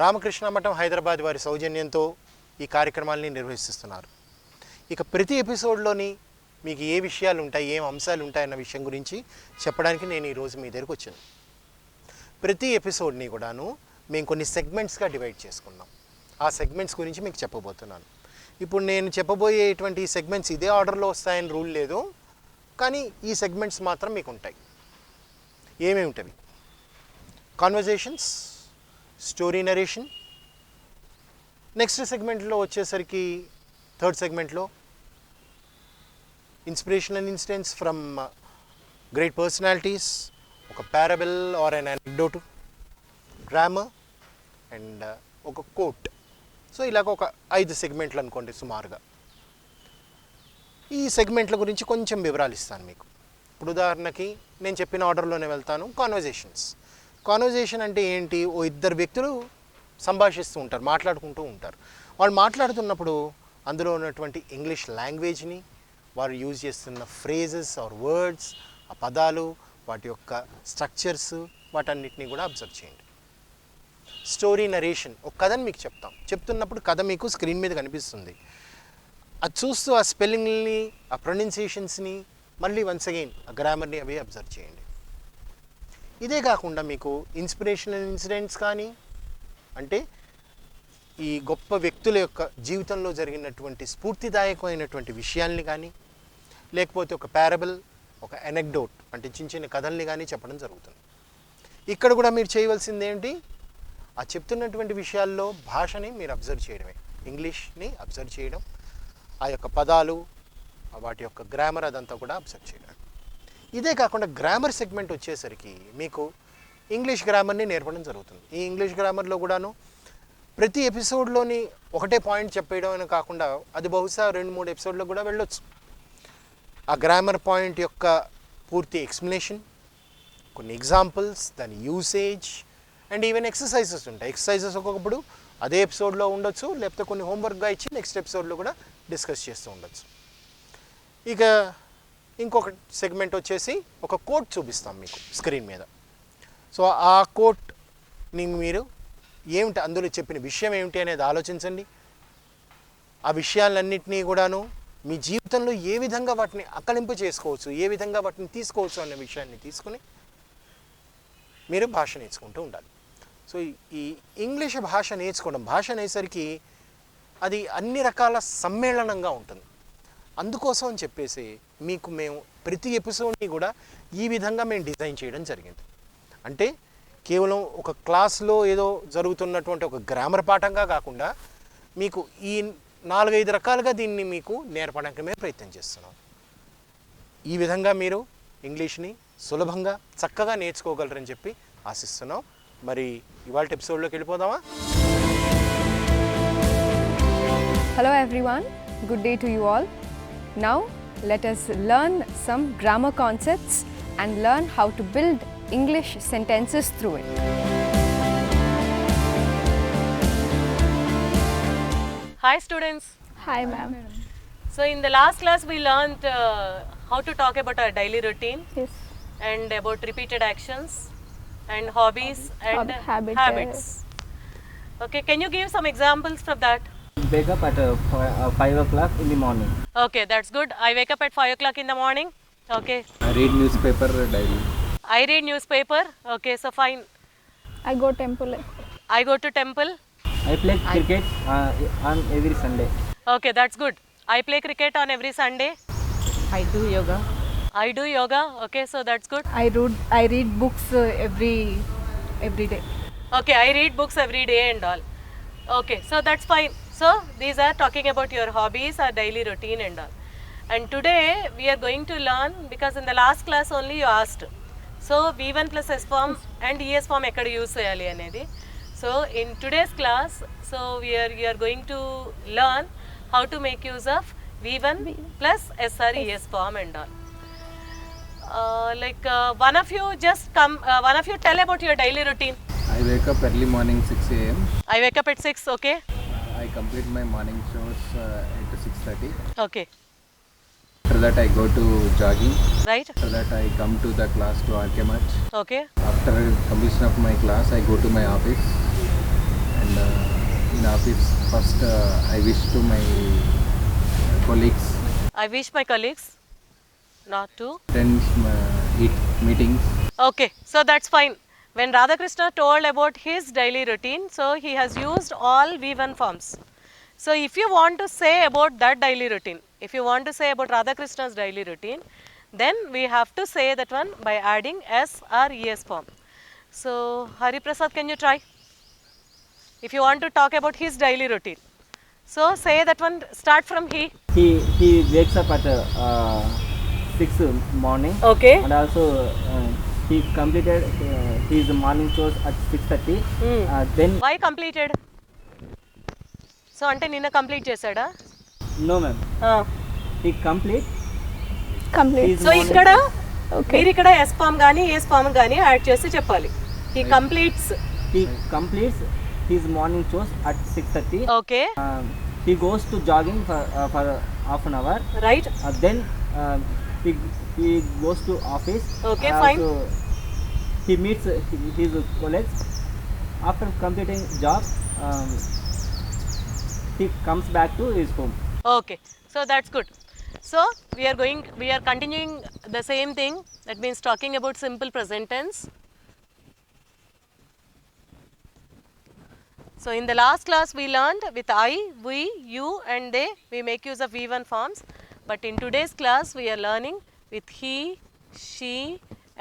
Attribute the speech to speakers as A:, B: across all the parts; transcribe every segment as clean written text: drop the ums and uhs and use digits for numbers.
A: రామకృష్ణ మఠం హైదరాబాద్ వారి సౌజన్యంతో ఈ కార్యక్రమాలని నిర్వహిస్తున్నారు. ఇక ప్రతి ఎపిసోడ్లోని మీకు ఏ విషయాలు ఉంటాయి, ఏం అంశాలు ఉంటాయన్న విషయం గురించి చెప్పడానికి నేను ఈరోజు మీ దగ్గరకు వచ్చాను. ప్రతి ఎపిసోడ్ని కూడాను మేము కొన్ని సెగ్మెంట్స్గా డివైడ్ చేసుకున్నాం. ఆ సెగ్మెంట్స్ గురించి మీకు చెప్పబోతున్నాను. ఇప్పుడు నేను చెప్పబోయేటువంటి ఈ సెగ్మెంట్స్ ఇదే ఆర్డర్లో వస్తాయని రూల్ లేదు, కానీ ఈ సెగ్మెంట్స్ మాత్రం మీకు ఉంటాయి. ఏమేమి ఉంటాయి? Conversations, story narration. నెక్స్ట్ సెగ్మెంట్లో వచ్చేసరికి థర్డ్ సెగ్మెంట్లో inspirational incidents from great personalities, ఒక parable or an anecdote, grammar and ఒక కోట్. సో ఇలాగ ఒక 5 సెగ్మెంట్లు అనుకోండి సుమారుగా. ఈ సెగ్మెంట్ల గురించి కొంచెం వివరాలు ఇస్తాను మీకు. ఇప్పుడు ఉదాహరణకి నేను చెప్పిన ఆర్డర్లోనే వెళ్తాను. కాన్వర్జేషన్ అంటే ఏంటి? ఓ ఇద్దరు వ్యక్తులు సంభాషిస్తూ ఉంటారు, మాట్లాడుకుంటూ ఉంటారు. వాళ్ళు మాట్లాడుతున్నప్పుడు అందులో ఉన్నటువంటి ఇంగ్లీష్ లాంగ్వేజ్ని, వారు యూజ్ చేస్తున్న ఫ్రేజెస్ ఆర్ వర్డ్స్, ఆ పదాలు, వాటి యొక్క స్ట్రక్చర్స్, వాటన్నిటిని కూడా అబ్జర్వ్ చేయండి. స్టోరీ నరేషన్, ఒక కథని మీకు చెప్తున్నప్పుడు కథ మీకు స్క్రీన్ మీద కనిపిస్తుంది. అది చూస్తూ ఆ స్పెల్లింగ్ని, ఆ ప్రొనౌన్సియేషన్స్ని, మళ్ళీ వన్స్ అగైన్ ఆ గ్రామర్ని అవి అబ్జర్వ్ చేయండి. ఇదే కాకుండా మీకు ఇన్స్పిరేషనల్ ఇన్సిడెంట్స్ కానీ, అంటే ఈ గొప్ప వ్యక్తుల యొక్క జీవితంలో జరిగినటువంటి స్ఫూర్తిదాయకమైనటువంటి విషయాల్ని కానీ, లేకపోతే ఒక పారబుల్, ఒక అనెక్డోట్ అంటే చిన్న చిన్న కథల్ని కానీ చెప్పడం జరుగుతుంది. ఇక్కడ కూడా మీరు చేయవలసింది ఏంటి? ఆ చెప్తున్నటువంటి విషయాల్లో భాషని మీరు అబ్జర్వ్ చేయడమే, ఇంగ్లీష్ని అబ్జర్వ్ చేయడం, ఆ యొక్క పదాలు, వాటి యొక్క గ్రామర్ అదంతా కూడా అబ్జర్వ్ చేయడం. ఇదే కాకుండా గ్రామర్ సెగ్మెంట్ వచ్చేసరికి మీకు ఇంగ్లీష్ గ్రామర్ని నేర్పడం జరుగుతుంది. ఈ ఇంగ్లీష్ గ్రామర్లో కూడాను ప్రతి ఎపిసోడ్లోని ఒకటే పాయింట్ చెప్పేయడం అని కాకుండా అది బహుశా 2-3 ఎపిసోడ్లో కూడా వెళ్ళొచ్చు. ఆ గ్రామర్ పాయింట్ యొక్క పూర్తి ఎక్స్ప్లెనేషన్, కొన్ని ఎగ్జాంపుల్స్, దాని యూసేజ్ అండ్ ఈవెన్ ఎక్సర్సైజెస్ ఉంటాయి. ఎక్సర్సైజెస్ ఒక్కొక్కప్పుడు అదే ఎపిసోడ్లో ఉండొచ్చు, లేకపోతే కొన్ని హోంవర్క్గా ఇచ్చి నెక్స్ట్ ఎపిసోడ్లో కూడా డిస్కస్ చేస్తూ ఉండొచ్చు. ఇక ఇంకొక సెగ్మెంట్ వచ్చేసి ఒక కోట్ చూపిస్తాం మీకు స్క్రీన్ మీద. సో ఆ కోట్ని మీరు ఏమిటి, అందులో చెప్పిన విషయం ఏమిటి అనేది ఆలోచించండి. ఆ విషయాలన్నింటినీ కూడాను మీ జీవితంలో ఏ విధంగా వాటిని అకలింపు చేసుకోవచ్చు, ఏ విధంగా వాటిని తీసుకోవచ్చు అనే విషయాన్ని తీసుకుని మీరు భాష నేర్చుకుంటూ ఉండాలి. సో ఈ ఇంగ్లీష్ భాష నేర్చుకోవడం, భాష అనేసరికి అది అన్ని రకాల సమ్మేళనంగా ఉంటుంది. అందుకోసం అని చెప్పేసి మీకు మేము ప్రతి ఎపిసోడ్ని కూడా ఈ విధంగా మేము డిజైన్ చేయడం జరిగింది. అంటే కేవలం ఒక క్లాస్లో ఏదో జరుగుతున్నటువంటి ఒక గ్రామర్ పాఠంగా కాకుండా మీకు ఈ 4-5 రకాలుగా దీన్ని మీకు నేర్పడానికి మేము ప్రయత్నం చేస్తున్నాం. ఈ విధంగా మీరు ఇంగ్లీష్ని సులభంగా చక్కగా నేర్చుకోగలరని చెప్పి ఆశిస్తున్నాం. మరి ఇవాళ ఎపిసోడ్లోకి వెళ్ళిపోదామా?
B: Hello everyone, good day to you all. Now let us learn some grammar concepts and learn how to build English sentences through it.
C: Hi students.
B: Hi ma'am.
C: So in the last class we learned how to talk about our daily routine.
B: Yes.
C: And about repeated actions and hobbies and habits. Okay, can you give some examples from that?
D: Wake up at 5 o'clock in the morning.
C: Okay, that's good. I wake up at 5 o'clock in the morning. Okay.
D: I read newspaper daily.
C: I read newspaper. Okay, so fine.
B: I go temple.
C: I go to temple.
D: I play cricket on every Sunday.
C: Okay, that's good. I play cricket on every Sunday.
E: I do yoga.
C: I do yoga. Okay, so that's good.
E: I read books every day.
C: Okay, I read books every day and all. Okay, so that's fine. So these are talking about your hobbies or daily routine and all. And today we are going to learn, because in the last class only you asked. So V1 plus S form and ES form ekkada use cheyali anedi. So in today's class, so you are going to learn how to make use of V1 plus S or ES form and all. One of you just come, one of you tell about your daily routine.
F: I wake up early morning 6 a.m.
C: I wake up at 6, okay?
F: I complete my morning chores at 6:30.
C: Okay.
F: After that I go to jogging.
C: Right?
F: After that I come to the class to RK Much.
C: Okay.
F: After completion of my class I go to my office and and in office first I wish to my colleagues,
C: I wish my colleagues not to.
F: attend meetings.
C: Okay, so that's fine. When Radhakrishna told about his daily routine, so he has used all V1 forms. So if you want to say about that daily routine, if you want to say about Radhakrishna's daily routine, then we have to say that one by adding S or ES form. So Hari Prasad, can you try? If you want to talk about his daily routine. So say that one, start from he.
D: He wakes up at 6 morning.
C: Okay.
D: And also he completed his morning chores at 6:30. Then
C: Why completed? So ante nina complete chesada?
D: no ma'am, he complete
B: Complete.
D: his
C: so
D: morning.
C: ఇక్కడ మీరు ఇక్కడ yes form కానీ ఏస్ form కానీ add చేసి చెప్పాలి. He completes.
D: He completes his morning chores at 6:30.
C: Okay
D: He goes to jogging for half an hour.
C: Right.
D: Then he goes to office.
C: Okay, fine.
D: He meets his colleagues. After completing job, he comes back to his home.
C: Okay so that's good. So we are continuing the same thing, that means talking about simple present tense. So in the last class we learned with I, we, you and they we make use of V1 forms, but in today's class we are learning with he, she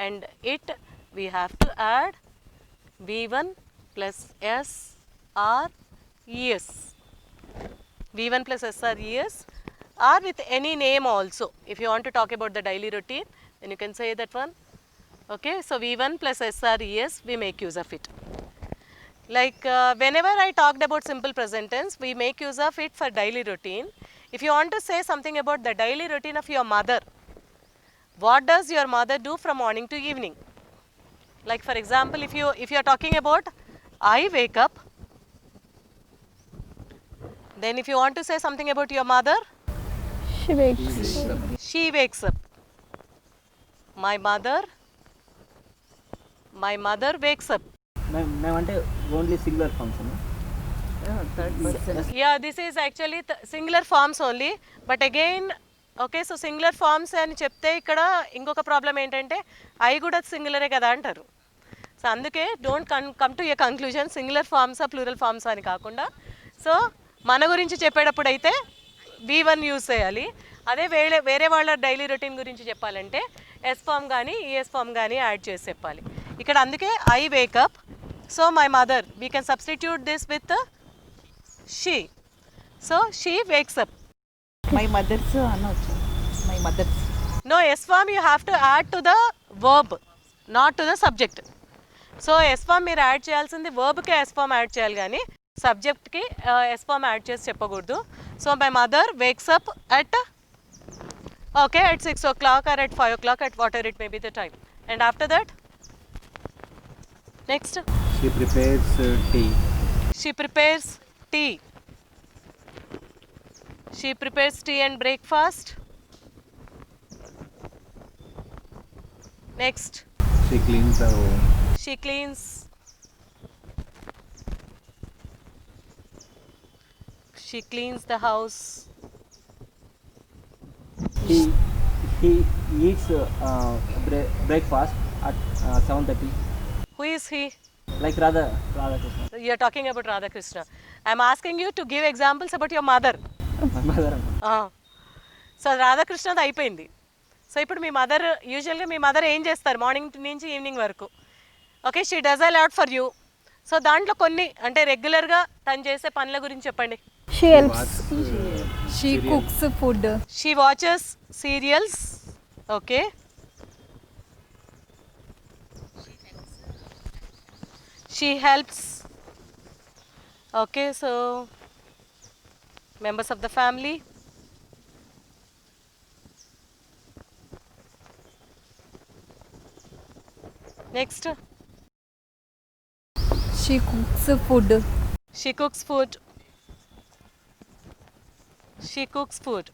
C: and it. We have to add V1 plus S or ES. V1 plus S or ES or with any name also. If you want to talk about the daily routine, then you can say that one. Okay, so V1 plus S or ES, we make use of it. Like whenever I talked about simple present tense, we make use of it for daily routine. If you want to say something about the daily routine of your mother, what does your mother do from morning to evening? Like for example, if you are talking about I wake up, then if you want to say something about your mother,
B: She wakes.
C: she wakes up. My mother wakes up.
D: మేము అంటే only singular function.
E: Third person.
C: Yeah, this is actually singular forms only, but again, okay, so singular forms అని చెప్తే ఇక్కడ ఇంకొక problem ఏంటంటే I కూడా సింగులరే కదా అంటారు. సో అందుకే don't come to a conclusion singular ఫార్మ్సా ప్లూరల్ ఫార్మ్స్ అని కాకుండా, సో మన గురించి చెప్పేటప్పుడు అయితే V1 యూజ్ చేయాలి. అదే వేరే వాళ్ళ డైలీ రొటీన్ గురించి చెప్పాలంటే ఎస్ ఫామ్ కానీ ఈఎస్ ఫామ్ కానీ యాడ్ చేసి చెప్పాలి. ఇక్కడ అందుకే I wake up, so my mother we can substitute this with she. So she wakes up.
E: My mother's అనొచ్చు. My mother's.
C: No, S form you have to add to the verb, not to the subject. So S form మీరు add చేయాల్సింది వర్బ్కి yes form add చేయాలి కానీ సబ్జెక్ట్కి yes form add చేసి చెప్పకూడదు. So my mother wakes up at at 6 o'clock or at 5 o'clock, at whatever it may be the time. And after that, next,
F: She prepares tea.
C: she prepares tea. She prepares tea and breakfast. Next,
F: She cleans her home.
C: she cleans. She cleans the house.
D: He eats breakfast at 7:30.
C: Who is he?
D: Like Radhakrishna.
C: You are talking about Radhakrishna. I am asking you to give examples about your mother.
D: My mother.
C: So రాధాకృష్ణది అయిపోయింది. So ఇప్పుడు మీ mother యూజువల్గా మీ mother ఏం చేస్తారు morning నుంచి evening వరకు? Okay, she does a lot for you. So దాంట్లో కొన్ని అంటే రెగ్యులర్గా తను చేసే పనుల గురించి చెప్పండి.
B: She helps.
E: She cooks food.
C: She watches serials. Okay, she helps. Okay, so members of the family. Next,
E: She cooks food.
C: she cooks food. She cooks food.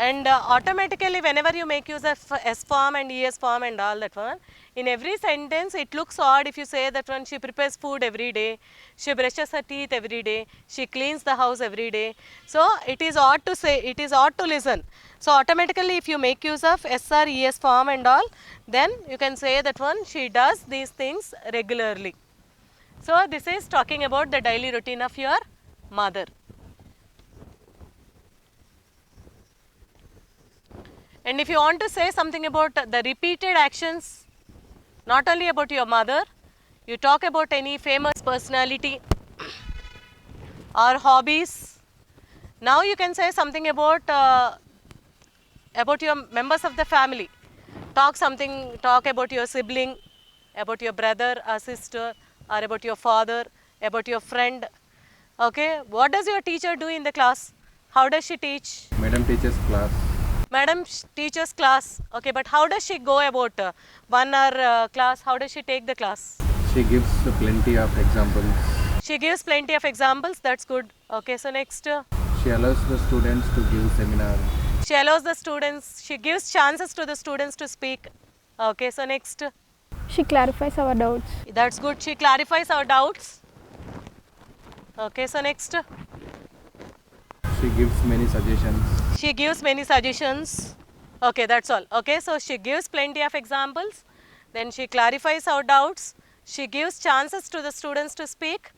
C: And automatically whenever you make use of S form and ES form and all that one, In every sentence, it looks odd if you say that one, she prepares food every day, she brushes her teeth every day, she cleans the house every day. So it is odd to say, it is odd to listen. So automatically, if you make use of SR, ES form and all, then you can say that one, she does these things regularly. So this is talking about the daily routine of your mother. And if you want to say something about the repeated actions, not only about your mother, you talk about any famous personality or hobbies. Now you can say something about your members of the family. Talk about your sibling, about your brother or sister, or about your father, about your friend. Okay, what does your teacher do in the class? How does she teach?
F: Madam teaches class.
C: Madam teaches class. Okay, but how does she go about 1 hour class? How does she take the class?
F: She gives plenty of examples.
C: She gives plenty of examples. That's good. Okay, so next.
F: She allows the students to give seminar.
C: She allows the students, she gives chances to the students to speak. Okay, so next.
G: She clarifies our doubts.
C: That's good. She clarifies our doubts. Okay, so next.
F: She gives many suggestions.
C: She gives many suggestions. Okay, that's all. Okay, so she gives plenty of examples. Then she clarifies our doubts. She gives chances to the students to speak.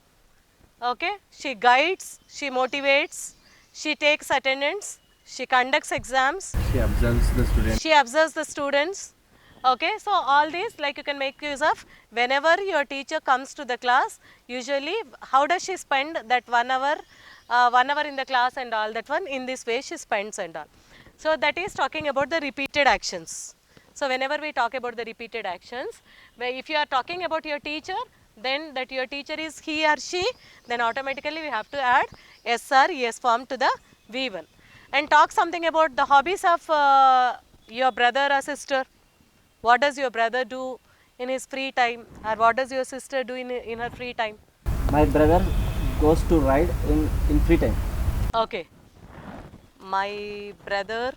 C: Okay, she guides, she motivates, she takes attendance, she conducts exams,
F: She observes the students.
C: she observes the students. Okay, so all these, like, you can make use of whenever your teacher comes to the class. Usually, how does she spend that 1 hour, 1 hour in the class and all that one? In this way she spends and all. So that is talking about the repeated actions. So whenever we talk about the repeated actions, where if you are talking about your teacher, then that your teacher is he or she, then automatically we have to add SR, ES form to the V1. And talk something about the hobbies of your brother or sister. What does your brother do in his free time, or what does your sister do in her free time?
D: My brother goes to ride in free time.
C: Okay. My brother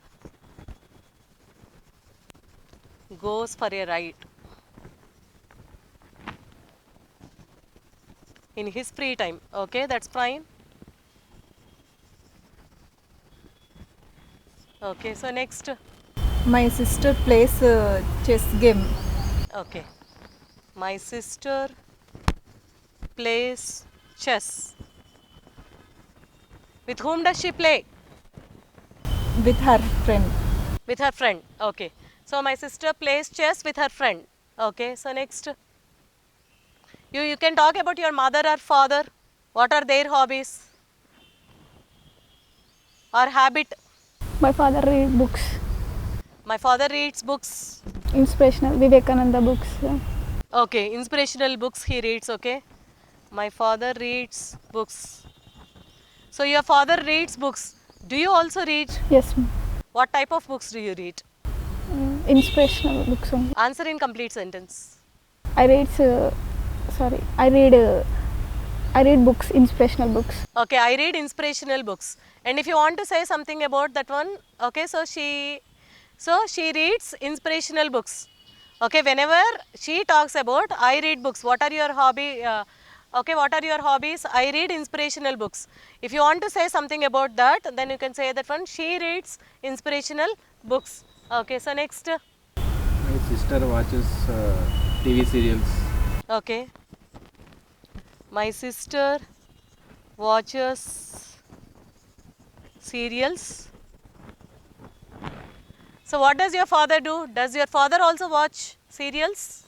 C: goes for a ride in his free time. Okay, that's fine. Okay, so next.
E: My sister plays chess game.
C: Okay. My sister plays chess. With whom does she play?
E: With her friend.
C: With her friend. Okay. So my sister plays chess with her friend. Okay. So next. You can talk about your mother or father. What are their hobbies or habit?
G: My father reads books,
C: My father reads books.
G: inspirational Vivekananda books.
C: Okay. Inspirational books he reads. Okay. My father reads books. So your father reads books. Do you also read?
G: Yes, ma'am.
C: What type of books do you read?
G: Inspirational books only.
C: Answer in complete sentence.
G: I read books, inspirational books.
C: Okay, I read inspirational books. And if you want to say something about that one, okay, so she reads inspirational books. Okay, whenever she talks about I read books, what are your hobby? Okay, what are your hobbies? I read inspirational books. If you want to say something about that, then you can say that one, she reads inspirational books. Okay, so next.
F: My sister watches TV serials.
C: Okay. My sister watches serials. So what does your father do? Does your father also watch serials?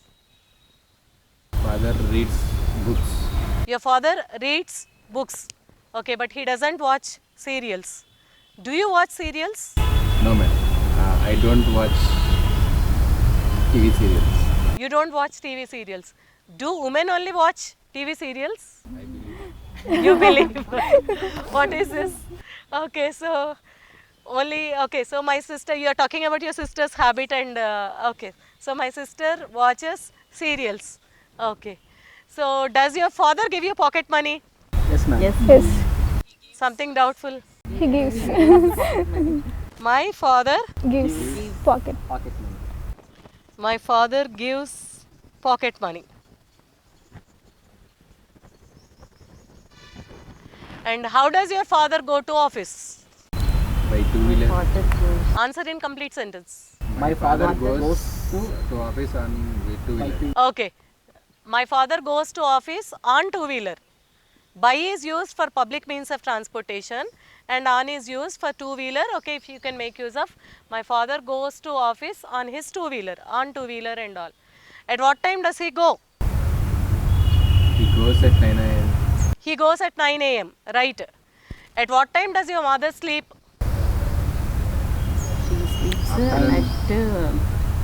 F: Father reads books.
C: Your father reads books. Okay, but he doesn't watch serials. Do you watch serials?
F: No, ma'am. I don't watch TV serials.
C: You don't watch TV serials. Do women only watch TV serials?
F: I believe.
C: You believe? What is this? Okay, so so my sister, you are talking about your sister's habit and okay. So my sister watches serials. Okay. So does your father give you pocket money?
D: Yes, ma'am.
E: Yes.
G: Yes,
C: Something doubtful.
G: he gives.
C: My father
G: gives pocket.
D: Pocket money.
C: My father gives pocket money. And how does your father go to office?
F: By two-wheeler.
E: Father goes
C: Answer in complete sentence.
D: My father goes
F: to office on with
D: by
F: two-wheeler.
D: two.
C: Okay. My father goes to office on two-wheeler. By is used for public means of transportation and on is used for two-wheeler. Okay, if you can make use of. My father goes to office on his two-wheeler, on two-wheeler and all. At what time does he go?
F: He goes at 9 a.m.
C: He goes at 9 a.m. Right. At what time does your mother sleep?
E: she sleeps at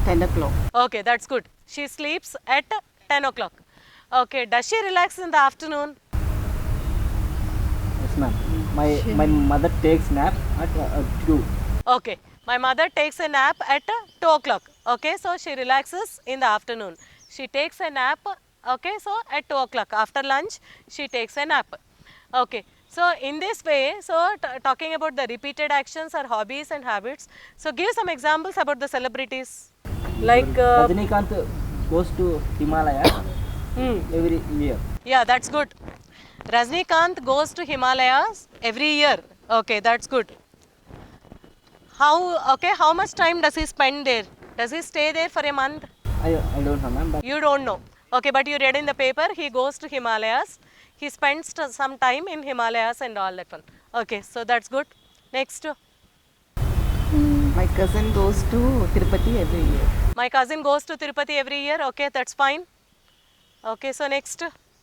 E: 10 o'clock.
C: Okay, that's good. She sleeps at 10 o'clock. Okay, does she relax in the afternoon?
D: Yes, ma'am. My mother takes nap at 2.
C: Okay, my mother takes a nap at 2 o'clock. Okay, so she relaxes in the afternoon. She takes a nap, okay, so at 2 o'clock. After lunch, she takes a nap. Okay, so in this way, so talking about the repeated actions or hobbies and habits. So give some examples about the celebrities. Like,
D: Rajinikanth goes to Himalaya every year.
C: yeah, that's good. Rajnikant goes to Himalayas every year. Okay, that's good. How much time does he spend there? Does he stay there for a month?
D: I don't know, ma'am, but
C: You don't know. Okay, but you read in the paper, he goes to Himalayas. He spends some time in Himalayas and all that one. Okay, so that's good. Next,
E: My cousin goes to Tirupati every year.
C: my cousin goes to Tirupati every year. Okay, that's fine. Okay, so next.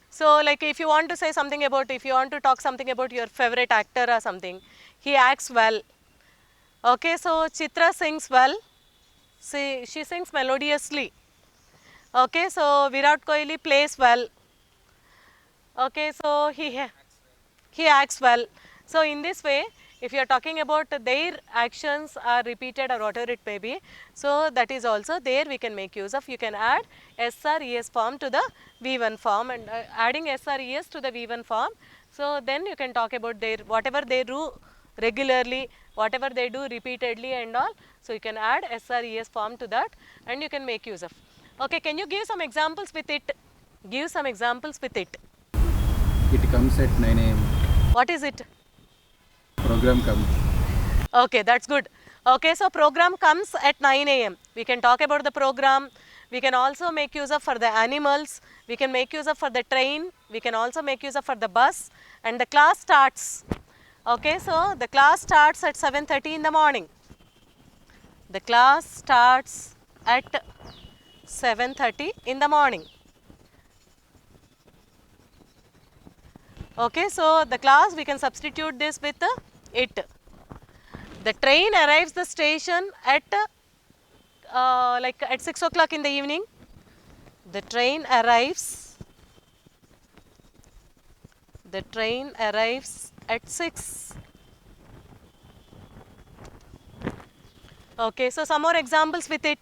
C: So like if you want to say something about, if you want to talk something about your favorite actor or something, he acts well. Okay, so Chitra sings well. She sings melodiously. Okay, so Virat Kohli plays well. Okay, so he acts well. So in this way, if you are talking about their actions are repeated or whatever it may be, so that is also there we can make use of. You can add SRES form to the V1 form, and adding SRES to the V1 form. So then you can talk about their whatever they do regularly, whatever they do repeatedly and all. So you can add SRES form to that and you can make use of. Okay, can you give some examples with it? Give some examples with it.
F: It comes at 9 a.m.
C: What is it?
F: Program comes.
C: Okay, that's good. Okay, so program comes at 9 a.m. We can talk about the program. We can also make use of for the animals. We can make use of for the train. We can also make use of for the bus. And the class starts. Okay, so the class starts at 7:30 in the morning. The class starts at 7:30 in the morning. Okay, so the class we can substitute this with it. The train arrives the station at like at 6 o'clock in the evening. The train arrives. The train arrives at 6. Okay, so some more examples with it.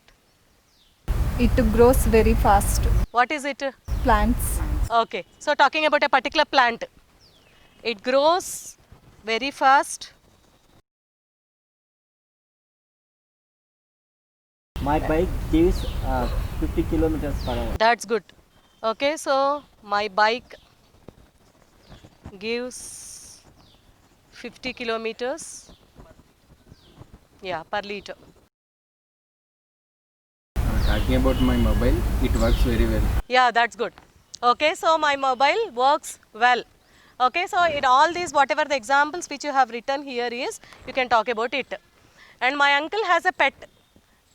B: It grows very fast.
C: What is it?
B: Plants.
C: Okay, so talking about a particular plant. It grows very fast.
D: my bike gives 50 kilometers per hour.
C: That's good. Okay, so my bike gives 50 kilometers, yeah, per liter.
F: Talking about my mobile, it works very well.
C: Yeah, that's good. Okay, so my mobile works well. Okay, so in all these, whatever the examples which you have written here is, you can talk about it. And my uncle has a pet.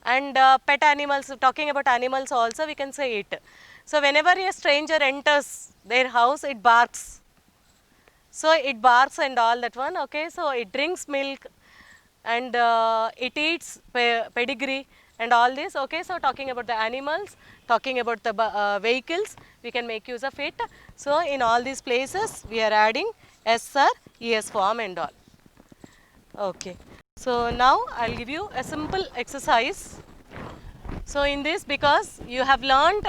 C: And pet animals, talking about animals also, we can say it. So whenever a stranger enters their house, it barks. So it barks and all that one. Okay, so it drinks milk and it eats pedigree and all this. Okay, so talking about the animals, talking about the vehicles, we can make use of it. So in all these places, we are adding S or ES form and all. Okay. So now I'll give you a simple exercise. So in this, because you have learned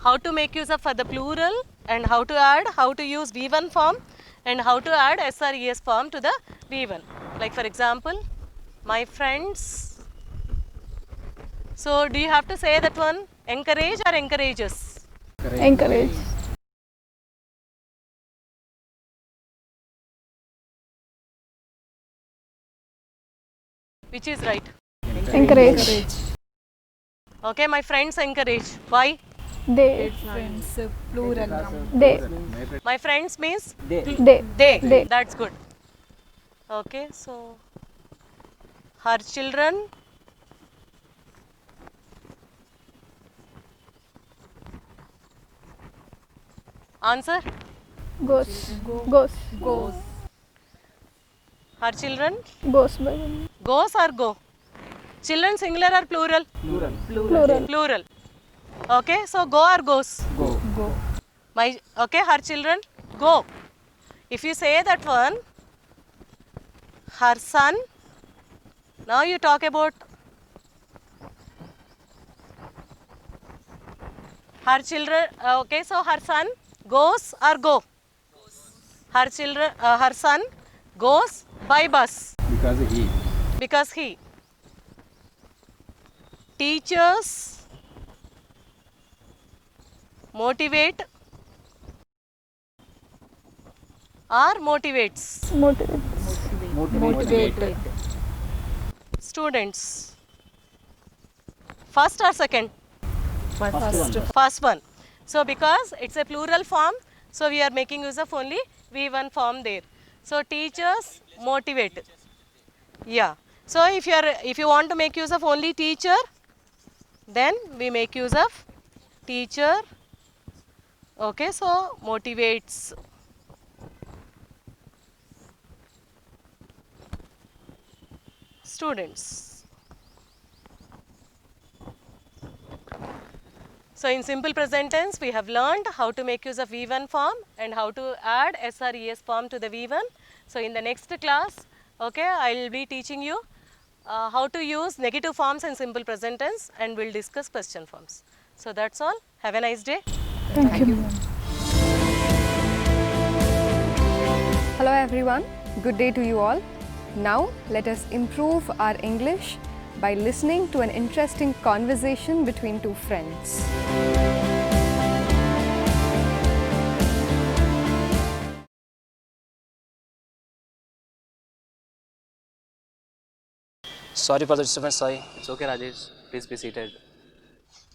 C: how to make use of for the plural and how to add, how to use V1 form and how to add S or ES form to the V1. Like for example, my friends. So do you have to say that one? Encourage or encourages?
G: Encourage.
C: Which is right?
G: Encourage.
C: Okay, my friends encourage. Why?
G: They. They.
C: My friends means
D: They.
C: they.
G: They.
C: That's good. Okay, so her children answer.
G: Goes. Goes.
C: Her children
G: Goes by one.
C: goes or go? Children singular or plural?
G: Plural.
C: Plural. Okay, so go or goes?
D: Go.
C: My okay, her children go. If you say that one, her son. Now you talk about her children. Okay, so her son goes or go? Her children, her son goes by bus because he. Teachers motivate or motivates
G: Motivate.
C: students. First or second? First one. So because it's a plural form, so we are making use of only V1 form there. So teachers motivate. Yeah. So if you want to make use of only teacher, then we make use of teacher. Okay, so motivates. Students. So in simple present tense, we have learned how to make use of V1 form and how to add SRES form to the V1. So in the next class, okay, I will be teaching you how to use negative forms in simple present tense, and we'll discuss question forms. So that's all. Have a nice day.
G: Thank you.
B: Hello everyone, good day to you all. Now let us improve our English by listening to an interesting conversation between two friends.
H: Sorry for the disturbance, Sai.
I: It's okay, Rajesh. Please be seated.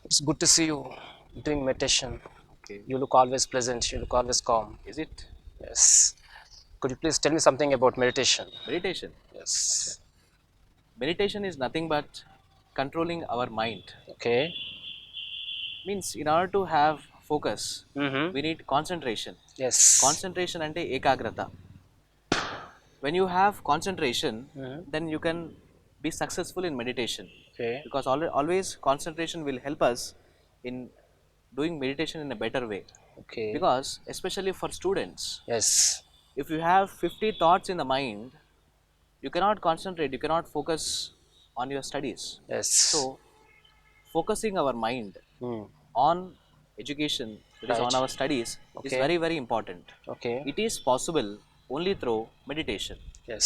H: It's good to see you doing meditation.
I: Okay.
H: You look always pleasant, you look always calm.
I: Is it
H: Yes. Could you please tell me something about meditation?
I: meditation?
H: Yes.
I: Meditation is nothing but controlling our mind.
H: Okay.
I: Means in order to have focus,
H: Mm-hmm.
I: we need concentration.
H: Yes.
I: Concentration ante ekagrata. When you have concentration, then you can be successful in meditation.
H: Okay.
I: Because always concentration will help us in doing meditation in a better way.
H: Okay.
I: Because especially for students,
H: Yes.
I: if you have 50 thoughts in the mind, you cannot concentrate, you cannot focus on your studies.
H: Yes.
I: So, focusing our mind
H: Hmm.
I: on education, that is on
H: Right.
I: our studies, is
H: Okay.
I: very, very important.
H: Okay.
I: It is possible only through meditation.
H: Yes.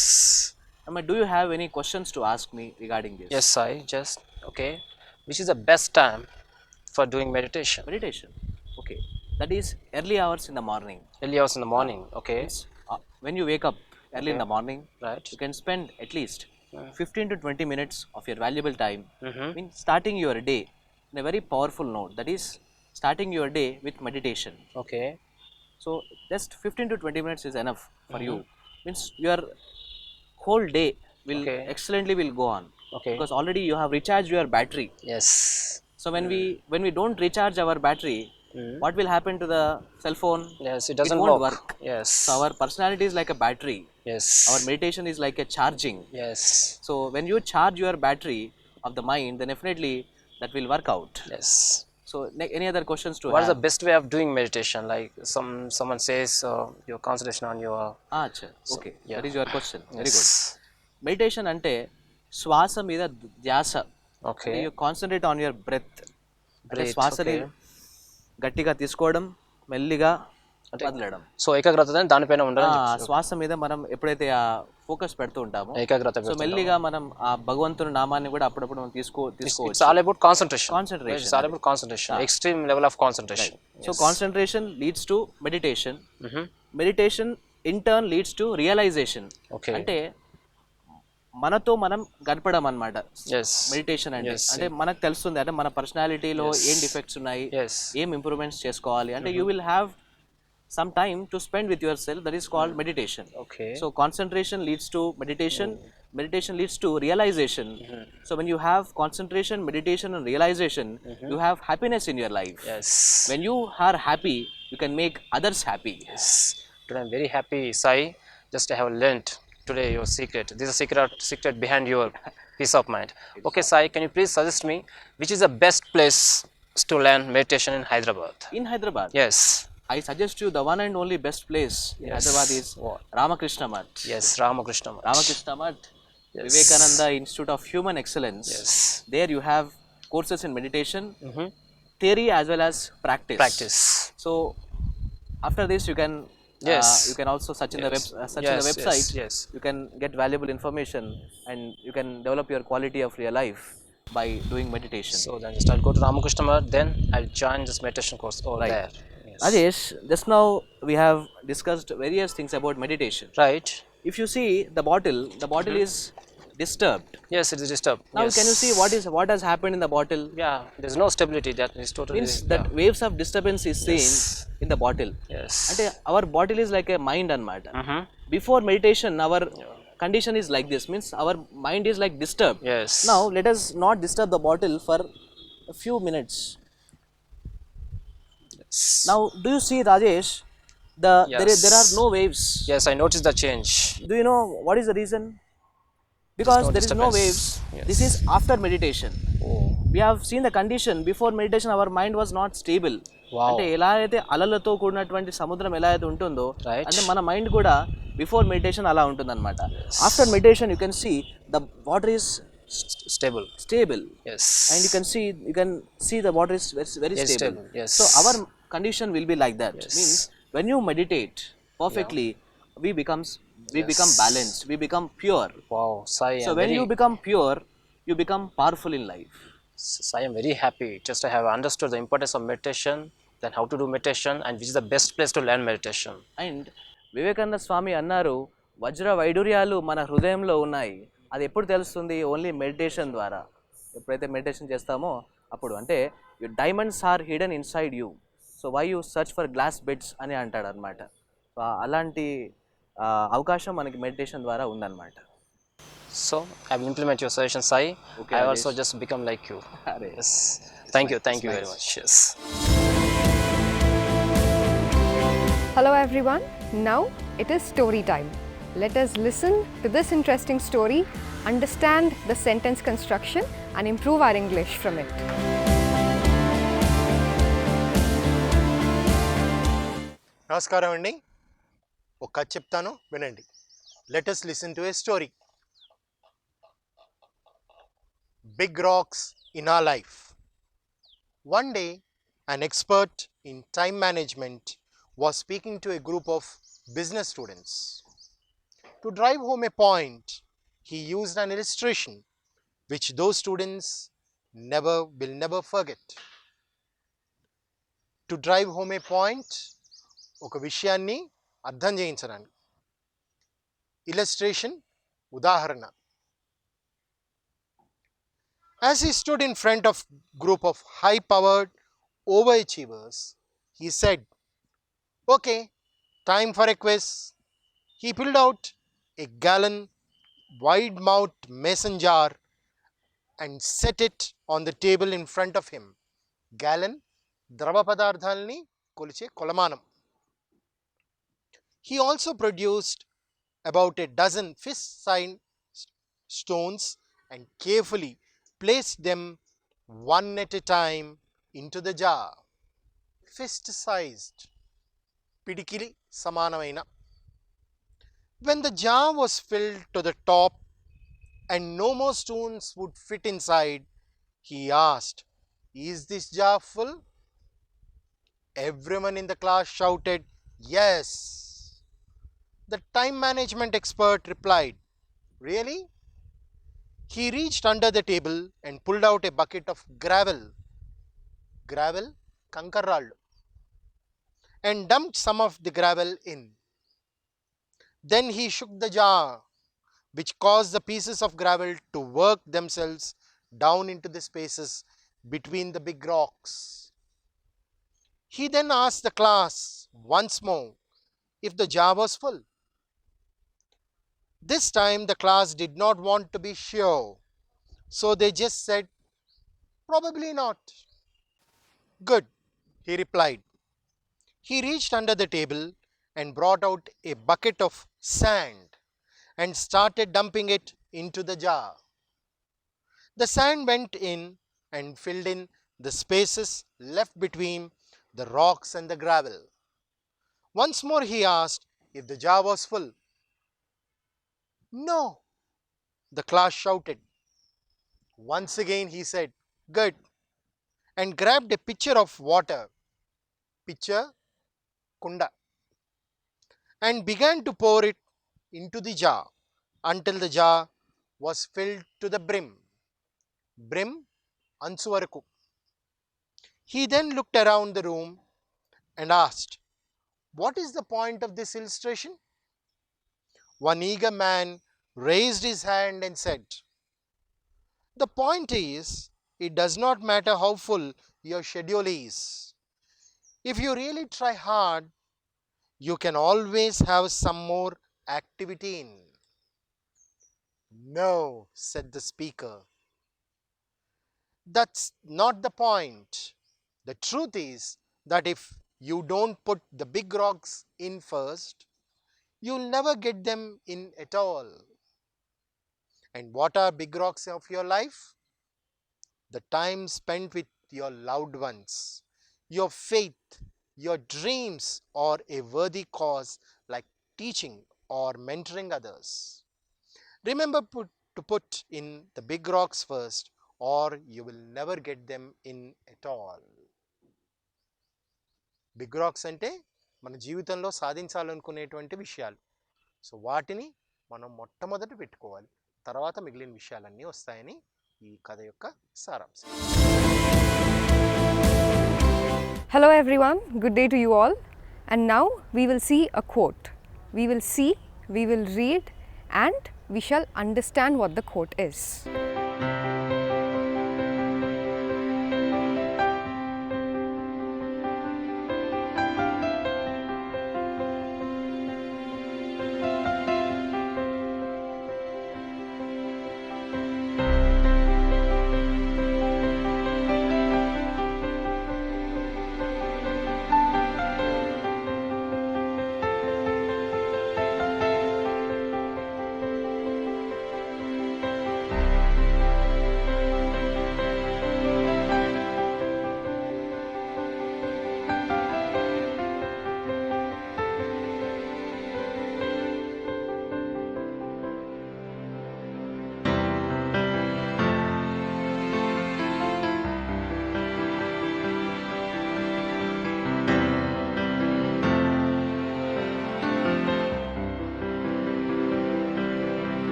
I: Do you have any questions to ask me regarding this?
H: Yes, Sai. Just okay. Which is the best time for doing meditation?
I: Meditation. Okay. That is early hours in the morning.
H: Early hours in the morning. Okay.
I: Means, when you wake up early in the morning,
H: Right.
I: you can spend at least 15 to 20 minutes of your valuable time
H: Mm-hmm.
I: in starting your day in a very powerful note. That is starting your day with meditation.
H: Okay.
I: So just 15 to 20 minutes is enough for you. Means your whole day will
H: Okay.
I: excellently will go on.
H: Okay.
I: Because already you have recharged your battery.
H: Yes.
I: So when we don't recharge our battery, what will happen to the cell phone?
H: Yes. It doesn't
I: won't
H: work. Yes.
I: So our personality is like a battery.
H: Yes.
I: Our meditation is like a charging.
H: Yes.
I: So when you charge your battery of the mind, then definitely that will work out.
H: Yes.
I: So any other questions to
H: What is
I: have?
H: the best way of doing meditation? Like someone says your concentration on your
I: Acha, okay,
H: yeah.
I: that is your question. Very good.
H: yes.
I: Meditation ante శ్వాస మీద ధ్యాస.
H: Okay.
I: You concentrate on your breath. అంటే
H: Breath,
I: శ్వాసని
H: okay.
I: గట్టిగా తీసుకోవడం, మెల్లిగా వదలడం.
H: So ఏకాగ్రత దానిపైన ఉండాలని
I: శ్వాస మీద మనం ఎప్పుడైతే ఆ ఫోకస్ పెడుతూ ఉంటాము.
H: ఏకాగ్రత
I: సో
H: పెడుతుంటాము.
I: మెల్లిగా మనం ఆ భగవంతుని నామాన్ని కూడా అప్పుడప్పుడు మనం
H: It's
I: తీసుకోవచ్చు.
H: all about concentration.
I: Concentration.
H: It's all about concentration. Extreme level of concentration.
I: So concentration leads to meditation.
H: Mhm.
I: Meditation in turn leads to realisation.
H: Okay.
I: అంటే మనతో మనం గడపడం అన్నమాట
H: Yes.
I: మెడిటేషన్ అంటే.
H: Yes.
I: అంటే మనకు తెలుస్తుంది అంటే మన పర్సనాలిటీలో ఏం డిఫెక్ట్స్ ఉన్నాయి,
H: Yes.
I: ఏం ఇంప్రూవ్మెంట్స్ చేసుకోవాలి అంటే you will have some time to spend with yourself. That is called meditation.
H: Okay.
I: So concentration leads to meditation. Meditation leads to realization. So when you have concentration, meditation and realization, you have happiness in your life.
H: Yes.
I: When you are happy, you can make others happy.
H: Yes. Today I'm very happy, Sai. Just I have learnt today your secret. This is a secret behind your peace of mind. Okay, Sai, can you please suggest me which is the best place to learn meditation in Hyderabad?
I: In Hyderabad,
H: Yes.
I: I suggest you the one and only best place in
H: Yes.
I: Hyderabad is
H: What?
I: Ramakrishna Math.
H: Yes, Ramakrishna Math.
I: Ramakrishna Math,
H: Yes.
I: Vivekananda Institute of Human Excellence.
H: Yes.
I: There you have courses in meditation,
H: Mhm.
I: theory as well as practice.
H: Practice.
I: So after this you can
H: Yes.
I: you can also search in the
H: Yes.
I: search in the
H: Yes,
I: website.
H: yes, yes.
I: You can get valuable information and you can develop your quality of your life by doing meditation.
H: So then just I'll go to Ramakrishna Math, then I'll join this meditation course over
I: Right.
H: there. Yes.
I: Rajesh, just now we have discussed various things about meditation.
H: Right.
I: If you see the bottle is disturbed.
H: Yes, it is disturbed.
I: Now
H: Yes.
I: can you see what has happened in the bottle?
H: Yeah, there's no stability. That is totally.
I: Means that waves of disturbance is seen in the bottle.
H: Yes.
I: అంటే our bottle is like a mind అన్నమాట.
H: Mhm.
I: Before meditation our condition is like this, means our mind is like disturbed.
H: Yes.
I: Now let us not disturb the bottle for a few minutes.
H: Yes.
I: Now do you see, Rajesh, there are no waves.
H: Yes, I noticed the change.
I: Do you know what is the reason? Because
H: no
I: there is no
H: disturbance.
I: waves.
H: Yes.
I: This is after meditation.
H: Oh.
I: We have seen the condition before meditation our mind was not stable.
H: Wow.
I: అంటే ఎలా అయితే అలలతో కూడినటువంటి సముద్రం ఎలా అయితే ఉంటుందో
H: Right.
I: అంటే మన మైండ్ కూడా బిఫోర్ మెడిటేషన్ అలా ఉంటుందన్నమాట. After meditation you can see the water is
H: Stable.
I: stable
H: Yes.
I: and you can see the water is very
H: Yes,
I: stable.
H: stable, yes.
I: So our condition will be like that.
H: Yes.
I: Means when you meditate perfectly, we become balanced, we become pure.
H: Wow. Sai,
I: So
H: I'm
I: when
H: very,
I: you become pure, you become powerful in life.
H: Sai, I'm very happy. Just I have understood the importance of meditation, then how to do meditation, and which is the best place to learn meditation.
I: And Vivekananda Swami అన్నారు, వజ్ర వైడూర్యాలు మన హృదయంలో ఉన్నాయి. అది ఎప్పుడు తెలుస్తుంది? Only meditation ద్వారా. ఎప్పుడైతే మెడిటేషన్ చేస్తామో అప్పుడు. అంటే diamonds are hidden inside you, so why you search for glass beads అని అంటాడు అనమాట. సో అలాంటి అవకాశం మనకి మెడిటేషన్ ద్వారా ఉందన్నమాట.
H: So I will implement your suggestion, Sai.
I: Okay,
H: I
I: Rajesh.
H: also just become like you.
I: అరే.
H: Yes. Thank you very much. Yes.
B: Hello everyone. Now it is story time. Let us listen to this interesting story, understand the sentence construction and improve our English from it.
A: నమస్కారం అండి. ఒక కథ చెప్తాను వినండి. Let us listen to a story. Big rocks in our life. One day, an expert in time management was speaking to a group of business students. To drive home a point, he used an illustration which those students will never forget. To drive home a point, ఒక విషయాన్ని అర్థం చేయించడానికి illustration, ఉదాహరణ. As he stood in front of group of high-powered overachievers, he said, "Okay, time for a quiz." He pulled out a gallon wide-mouthed mason jar and set it on the table in front of him. Gallon, ద్రవ పదార్థాలని కొలిచే కొలమానం. He also produced about a dozen fist-sized stones and carefully placed them one at a time into the jar. Fist-sized, పిడికిలి సమానమైన. When the jar was filled to the top and no more stones would fit inside, he asked, "Is this jar full?" Everyone in the class shouted, "Yes." The time management expert replied, "Really?" He reached under the table and pulled out a bucket of gravel, kankarrallu, and dumped some of the gravel in. Then he shook the jar, which caused the pieces of gravel to work themselves down into the spaces between the big rocks. He then asked the class once more if the jar was full. This time the class did not want to be sure, so they just said, "Probably not." "Good," he replied. He reached under the table and brought out a bucket of sand and started dumping it into the jar. The sand went in and filled in the spaces left between the rocks and the gravel. Once more he asked if the jar was full. "No," the class shouted. Once again he said, "Good," and grabbed a pitcher of water, pitcher, kunda, and began to pour it into the jar until the jar was filled to the brim. Brim, ansu varaku. He then looked around the room and asked, "What is the point of this illustration?" One eager man raised his hand and said, "The point is, it does not matter how full your schedule is. If you really try hard, you can always have some more activity in." "No," said the speaker. "That's not the point. The truth is that if you don't put the big rocks in first, you'll never get them in at all." And what are big rocks of your life? The time spent with your loved ones, your faith, your dreams, or a worthy cause like teaching or mentoring others. Remember to put in the big rocks first, or you will never get them in at all. Big rocks అంటే మన జీవితంలో సాధించాలనుకునేటువంటి విషయాలు. So వాటిని మనం మొట్టమొదట పెట్టుకోవాలి, తర్వాత మిగిలిన విషయాలన్నీ వస్తాయని ఈ కథ యొక్క సారాంశం.
B: Hello everyone, good day to you all. And now we will see a quote. We will see, we will read, and we shall understand what the quote is.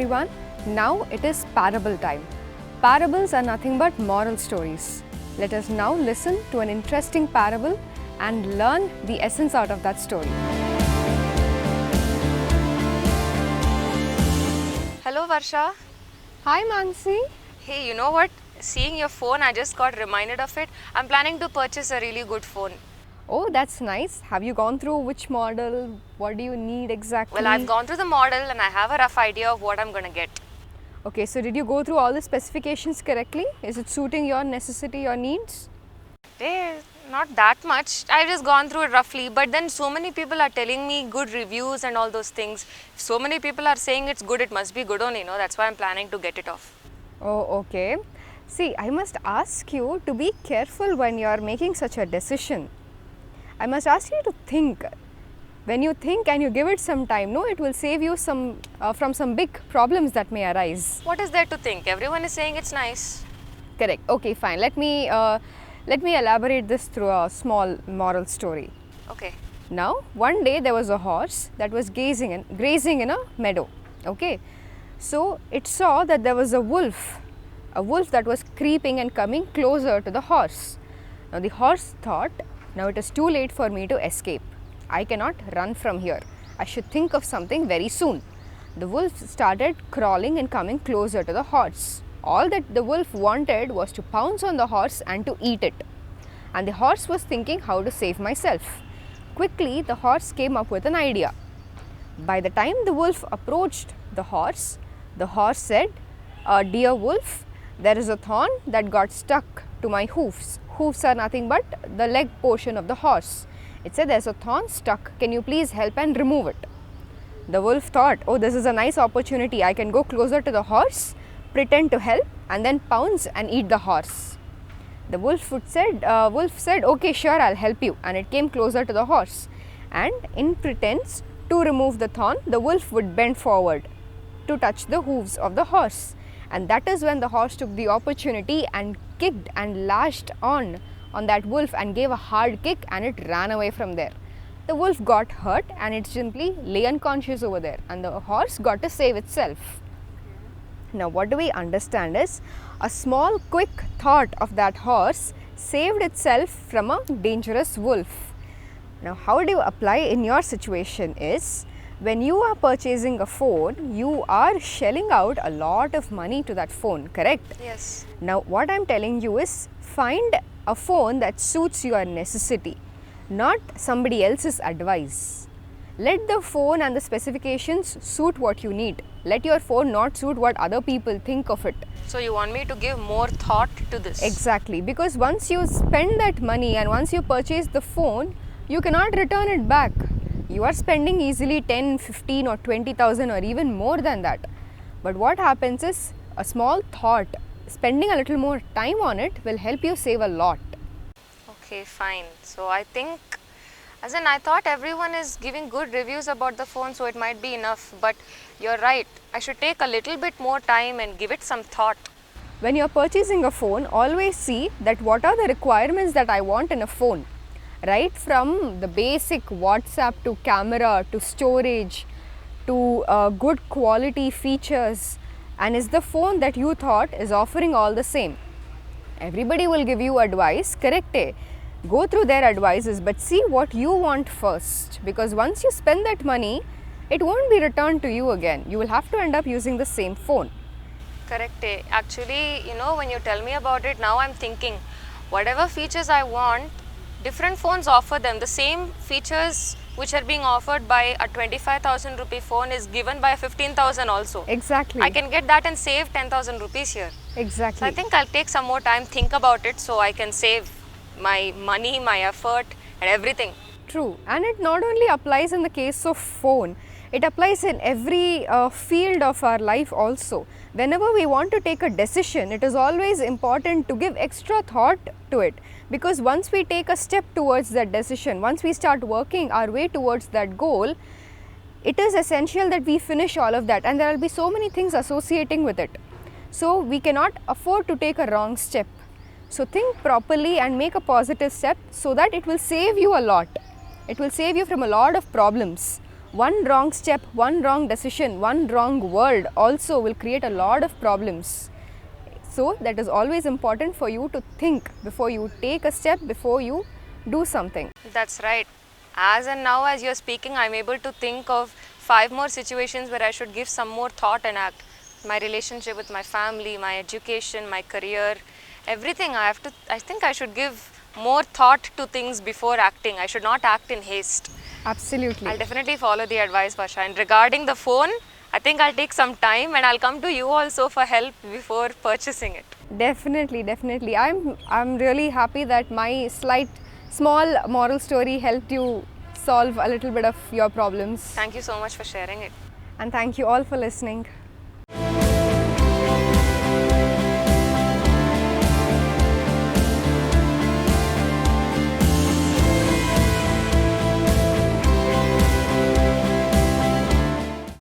B: everyone. Now it is parable time. Parables are nothing but moral stories. Let us now listen to an interesting parable and learn the essence out of that story.
J: Hello Varsha.
B: Hi Mansi.
J: Hey, you know what? Seeing your phone, I just got reminded of it. I'm planning to purchase a really good phone.
B: Oh, that's nice. Have you gone through which model? What do you need exactly?
J: Well, I've gone through the model and I have a rough idea of what I'm gonna get.
B: Okay, so did you go through all the specifications correctly? Is it suiting your necessity, your needs?
J: Not that much. I've just gone through it roughly, but then so many people are telling me good reviews and all those things. If so many people are saying it's good, it must be good only, That's why I'm planning to get it off.
B: Oh, okay. See, I must ask you to be careful when you are making such a decision. I must ask you to think. When you think and you give it some time, it will save you from some big problems that may arise.
J: What is there to think? Everyone is saying it's nice.
B: Correct. Okay, fine. Let me elaborate this through a small moral story.
J: Okay.
B: Now, one day there was a horse that was grazing in a meadow. Okay. So it saw that there was a wolf that was creeping and coming closer to the horse. Now the horse thought, now it is too late for me to escape. I cannot run from here. I should think of something very soon. The wolf started crawling and coming closer to the horse. All that the wolf wanted was to pounce on the horse and to eat it. And the horse was thinking how to save myself. Quickly, the horse came up with an idea. By the time the wolf approached the horse said, "Dear wolf, there is a thorn that got stuck to my hoofs. Hoofs are nothing but the leg portion of the horse. It said there's a thorn stuck. Can you please help and remove it?" The wolf thought, oh, this is a nice opportunity. I can go closer to the horse, pretend to help, and then pounce and eat the horse. The wolf said, okay, sure, I'll help you. And it came closer to the horse. And in pretense to remove the thorn, the wolf would bend forward to touch the hooves of the horse. And that is when the horse took the opportunity and kicked and lashed on that wolf and gave a hard kick, and it ran away from there. The wolf got hurt and it simply lay unconscious over there, and the horse got to save itself. Now what do we understand is a small quick thought of that horse saved itself from a dangerous wolf. Now how do you apply in your situation is, when you are purchasing a phone, you are shelling out a lot of money to that phone, correct?
J: Yes.
B: Now what I am telling you is, find a phone that suits your necessity, not somebody else's advice. Let the phone and the specifications suit what you need. Let your phone not suit what other people think of it.
J: So you want me to give more thought to this?
B: Exactly, because once you spend that money and once you purchase the phone, you cannot return it back. You are spending easily 10, 15 or 20,000 or even more than that. But what happens is, a small thought, spending a little more time on it will help you save a lot.
J: Okay, fine. So I thought everyone is giving good reviews about the phone, so it might be enough. But you're right. I should take a little bit more time and give it some thought.
B: When you're purchasing a phone, always see that what are the requirements that I want in a phone. Right from the basic WhatsApp to camera to storage to good quality features, and is the phone that you thought is offering all the same. Everybody will give you advice, correct? Go through their advices, but see what you want first, because once you spend that money, it won't be returned to you again. You will have to end up using the same phone.
J: Correct. Actually, when you tell me about it, now I'm thinking, whatever features I want, different phones offer them. The same features which are being offered by a 25,000 rupee phone is given by a 15,000 also.
B: Exactly.
J: I can get that and save 10,000 rupees here.
B: Exactly.
J: So I think I'll take some more time, think about it, so I can save my money, my effort and everything.
B: True. And it not only applies in the case of phone, it applies in every field of our life also. Whenever we want to take a decision, it is always important to give extra thought to it, because once we take a step towards that decision, once we start working our way towards that goal, it is essential that we finish all of that, and there will be so many things associating with it. So we cannot afford to take a wrong step. So think properly and make a positive step so that it will save you a lot. It will save you from a lot of problems. One wrong step, one wrong decision, one wrong word also will create a lot of problems. So that is always important for you to think before you take a step, before you do something.
J: That's right. As and now as you're speaking, I'm able to think of 5 more situations where I should give some more thought and act. My relationship with my family, my education, my career, everything. I think I should give more thought to things before acting. I should not act in haste.
B: Absolutely.
J: I'll definitely follow the advice, Vasha. And regarding the phone, I think I'll take some time and I'll come to you also for help before purchasing it.
B: Definitely, definitely. I'm really happy that my small moral story helped you solve a little bit of your problems.
J: Thank you so much for sharing it.
B: And thank you all for listening.